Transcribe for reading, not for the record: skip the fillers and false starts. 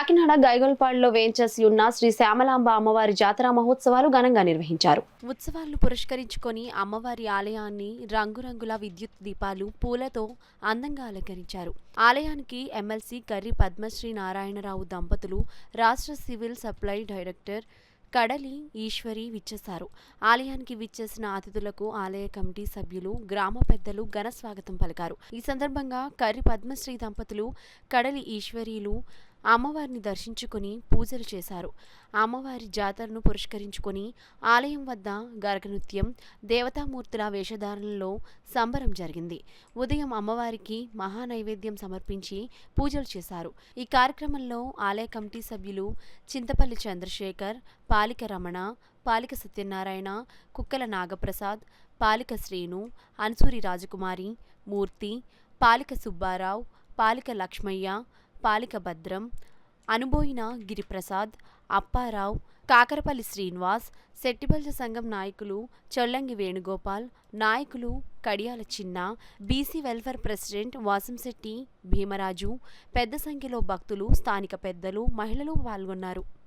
కాకినాడ గైగొల్పాడులో వేంచేసి ఉన్న శ్రీ శ్యామలాంబ అమ్మవారి జాతర మహోత్సవాలు ఘనంగా నిర్వహించారు. ఉత్సవాలను పురస్కరించుకొని అమ్మవారి ఆలయాన్ని రంగురంగుల విద్యుత్ దీపాలు, పూలతో అందంగా అలంకరించారు. ఆలయానికి ఎమ్మెల్సీ కర్రి పద్మశ్రీ నారాయణరావు దంపతులు, రాష్ట్ర సివిల్ సప్లై డైరెక్టర్ కడలి ఈశ్వరి విచ్చేశారు. ఆలయానికి విచ్చేసిన అతిథులకు ఆలయ కమిటీ సభ్యులు, గ్రామ పెద్దలు ఘన స్వాగతం పలికారు. ఈ సందర్భంగా కర్రి పద్మశ్రీ దంపతులు, కడలి ఈశ్వరీలు అమ్మవారిని దర్శించుకుని పూజలు చేశారు. అమ్మవారి జాతరను పురస్కరించుకొని ఆలయం వద్ద గరగనృత్యం, దేవతామూర్తుల వేషధారణలో సంబరం జరిగింది. ఉదయం అమ్మవారికి మహానైవేద్యం సమర్పించి పూజలు చేశారు. ఈ కార్యక్రమంలో ఆలయ కమిటీ సభ్యులు చింతపల్లి చంద్రశేఖర్, పాలిక రమణ, పాలిక సత్యనారాయణ, కుక్కల నాగప్రసాద్, పాలిక శ్రీను, అన్సూరి రాజకుమారి, మూర్తి, పాలిక సుబ్బారావు, పాలిక లక్ష్మయ్య, పాలిక భద్రం, అనుబోయిన గిరిప్రసాద్, అప్పారావు, కాకరపల్లి శ్రీనివాస్, శెట్టిబల్జ సంఘం నాయకులు చొల్లంగి వేణుగోపాల్, నాయకులు కడియాల చిన్న, BC welfare president Vasamsetti Bhimaraju, పెద్ద సంఖ్యలో భక్తులు, స్థానిక పెద్దలు, మహిళలు పాల్గొన్నారు.